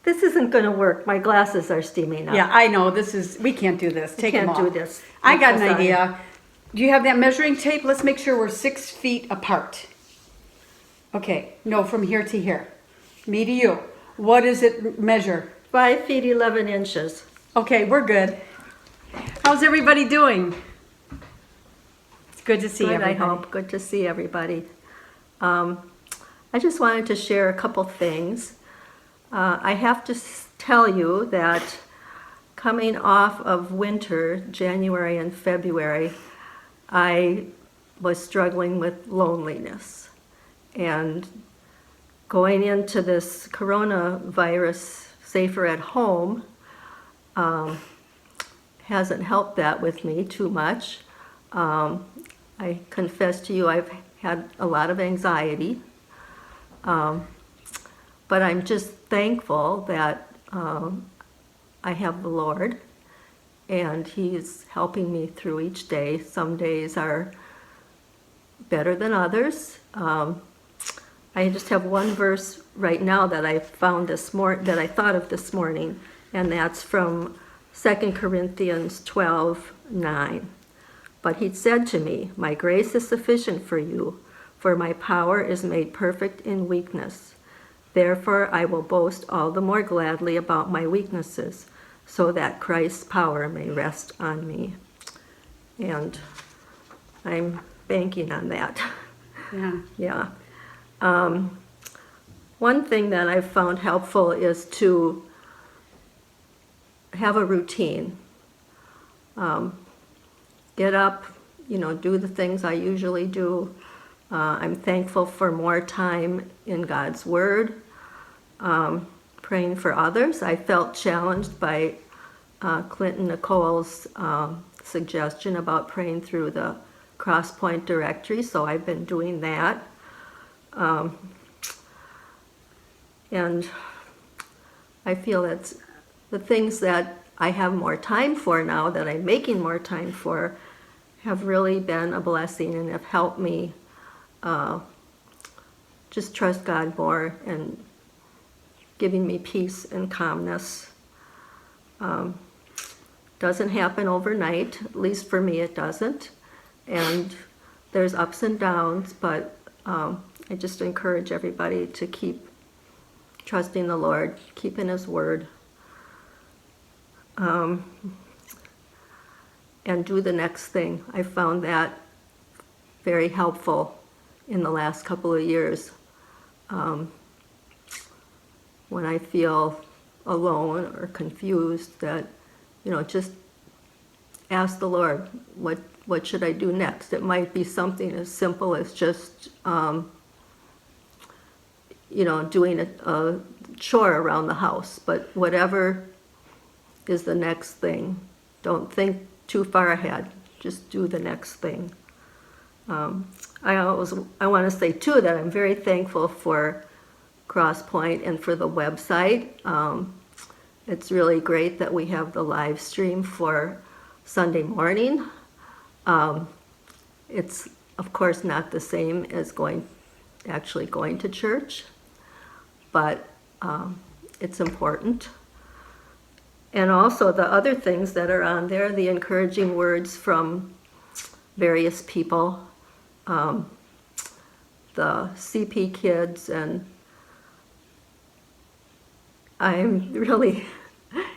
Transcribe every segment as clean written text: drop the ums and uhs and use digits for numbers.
This isn't going to work. My glasses are steaming up. Yeah, I know. We can't do this. Take them can't off. do this. I got an Because idea. Do you have that measuring tape? Let's make sure we're 6 feet apart. Okay, no, from here to here. Me to you. What does it measure? 5 feet 11 inches. Okay, we're good. How's everybody doing? It's good to see Good, everybody. I hope. Good to see everybody. I just wanted to share a couple things. I have to tell you that coming off of winter, January and February, I was struggling with loneliness. And going into this coronavirus safer at home hasn't helped that with me too much. I confess to you I've had a lot of anxiety. But I'm just thankful that I have the Lord, and He's helping me through each day. Some days are better than others. I just have one verse right now that I found that I thought of this morning, and that's from 2 Corinthians 12:9. But He said to me, "My grace is sufficient for you, for my power is made perfect in weakness. Therefore I will boast all the more gladly about my weaknesses, so that Christ's power may rest on me." And I'm banking on that. Yeah. Yeah. One thing that I've found helpful is to have a routine. Get up, do the things I usually do. I'm thankful for more time in God's Word, praying for others. I felt challenged by Clinton Nicole's suggestion about praying through the Crosspoint directory, so I've been doing that. And I feel that the things that I have more time for now, that I'm making more time for, have really been a blessing and have helped me just trust God more and giving me peace and calmness. Doesn't happen overnight, at least for me it doesn't. And there's ups and downs, but I just encourage everybody to keep trusting the Lord, keep in His Word, and do the next thing. I found that very helpful in the last couple of years. When I feel alone or confused, that, just ask the Lord, what should I do next? It might be something as simple as just, doing a chore around the house, but whatever is the next thing. Don't think too far ahead. Just do the next thing. I want to say too that I'm very thankful for Crosspoint and for the website. It's really great that we have the live stream for Sunday morning. It's of course not the same as actually going to church, but it's important. And also the other things that are on there, the encouraging words from various people, the CP kids, and I'm really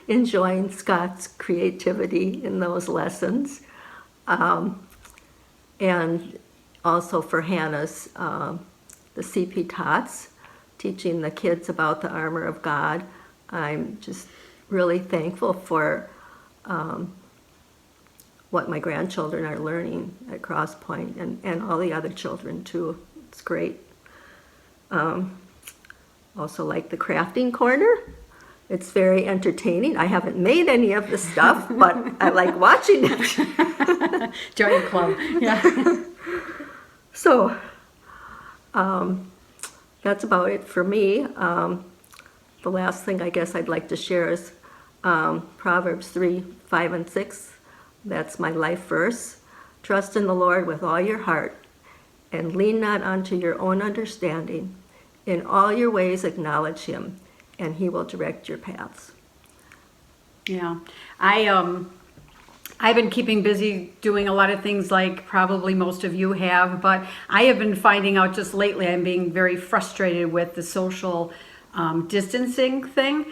enjoying Scott's creativity in those lessons. And also for Hannah's, the CP Tots, teaching the kids about the armor of God. I'm just really thankful for what my grandchildren are learning at Crosspoint, and all the other children too. It's great. Also like the crafting corner. It's very entertaining. I haven't made any of the stuff, but I like watching it. Join the club. Yeah. So that's about it for me. The last thing I guess I'd like to share is Proverbs 3:5 and 6. That's my life verse. Trust in the Lord with all your heart, and lean not unto your own understanding. In all your ways acknowledge Him, and He will direct your paths. Yeah, I've been keeping busy doing a lot of things like probably most of you have, but I have been finding out just lately I'm being very frustrated with the social distancing thing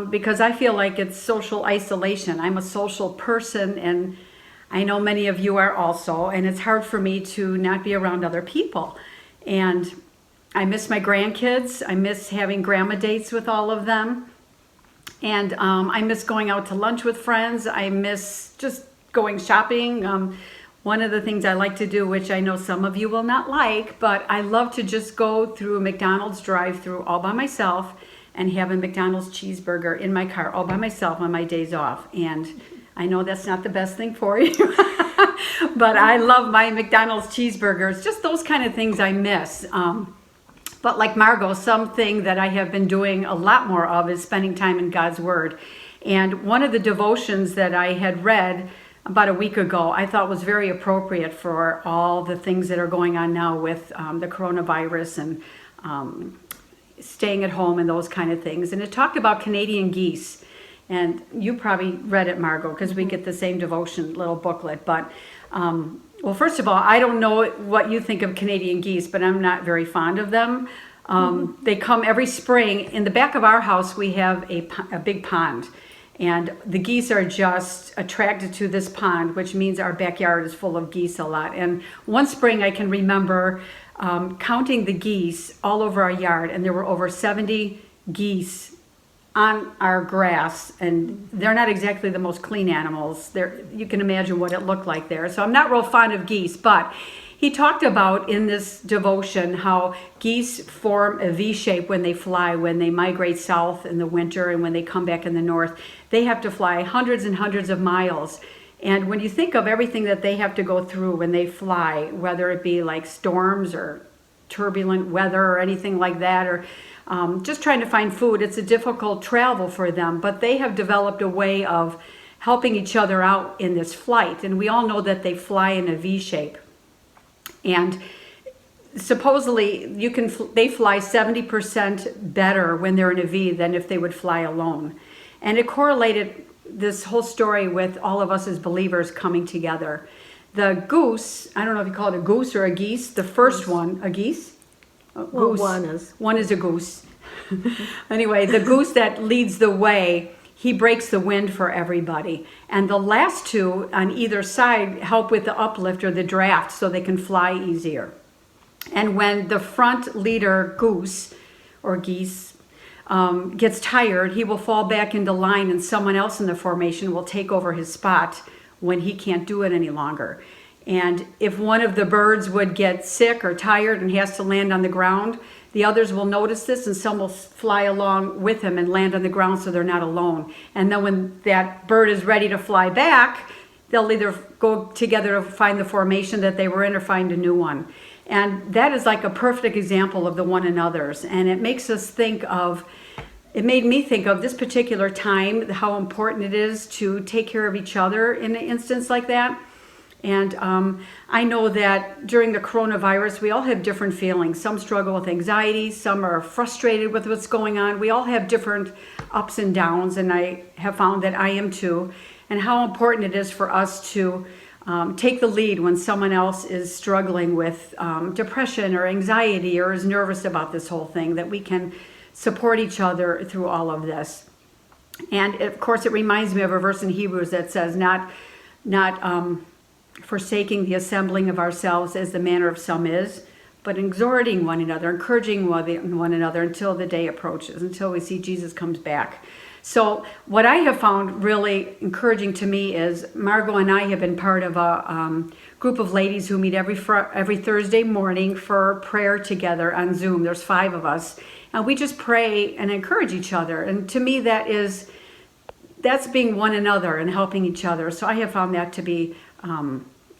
because I feel like it's social isolation. I'm a social person, and I know many of you are also, and it's hard for me to not be around other people. And I miss my grandkids. I miss having grandma dates with all of them. And I miss going out to lunch with friends. I miss just going shopping. One of the things I like to do, which I know some of you will not like, but I love to just go through a McDonald's drive-through all by myself and have a McDonald's cheeseburger in my car all by myself on my days off. And I know that's not the best thing for you, but I love my McDonald's cheeseburgers. Just those kind of things I miss. But like Margot, something that I have been doing a lot more of is spending time in God's Word. And one of the devotions that I had read about a week ago, I thought was very appropriate for all the things that are going on now with the coronavirus and staying at home and those kind of things. And it talked about Canadian geese. And you probably read it, Margot, because we get the same devotion little booklet. But well, first of all, I don't know what you think of Canadian geese, but I'm not very fond of them. They come every spring. In the back of our house, we have a big pond. And the geese are just attracted to this pond, which means our backyard is full of geese a lot. And one spring I can remember counting the geese all over our yard, and there were over 70 geese on our grass, and they're not exactly the most clean animals. You can imagine what it looked like there. So I'm not real fond of geese, but he talked about in this devotion how geese form a V shape when they fly, when they migrate south in the winter, and when they come back in the north. They have to fly hundreds and hundreds of miles. And when you think of everything that they have to go through when they fly, whether it be like storms or turbulent weather or anything like that, or just trying to find food, it's a difficult travel for them. But they have developed a way of helping each other out in this flight. And we all know that they fly in a V shape. And supposedly they fly 70% better when they're in a V than if they would fly alone. And it correlated this whole story with all of us as believers coming together. The goose, I don't know if you call it a goose or a geese, the first one, a geese? A Well, goose. one is a goose. Anyway, the goose that leads the way, he breaks the wind for everybody. And the last two on either side help with the uplift or the draft so they can fly easier. And when the front leader goose or geese gets tired, he will fall back into line and someone else in the formation will take over his spot when he can't do it any longer. And if one of the birds would get sick or tired and has to land on the ground, the others will notice this and some will fly along with him and land on the ground so they're not alone. And then when that bird is ready to fly back, they'll either go together to find the formation that they were in or find a new one. And that is like a perfect example of the one another's. And it makes us think of, it made me think of this particular time, how important it is to take care of each other in an instance like that. And I know that during the coronavirus, we all have different feelings. Some struggle with anxiety, some are frustrated with what's going on. We all have different ups and downs, and I have found that I am too. And how important it is for us to take the lead when someone else is struggling with depression or anxiety or is nervous about this whole thing, that we can support each other through all of this. And of course, it reminds me of a verse in Hebrews that says, not forsaking the assembling of ourselves as the manner of some is, but exhorting one another, encouraging one another until the day approaches, until we see Jesus comes back. So what I have found really encouraging to me is Margot and I have been part of a group of ladies who meet every Thursday morning for prayer together on Zoom. There's 5 of us, and we just pray and encourage each other. And to me, that's being one another and helping each other. So I have found that to be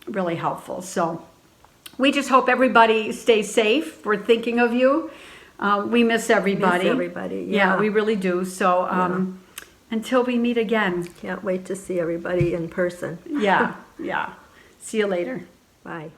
really helpful. So we just hope everybody stays safe. We're thinking of you. We miss everybody. Miss everybody, Yeah, we really do. So until we meet again. Can't wait to see everybody in person. Yeah. See you later. Bye.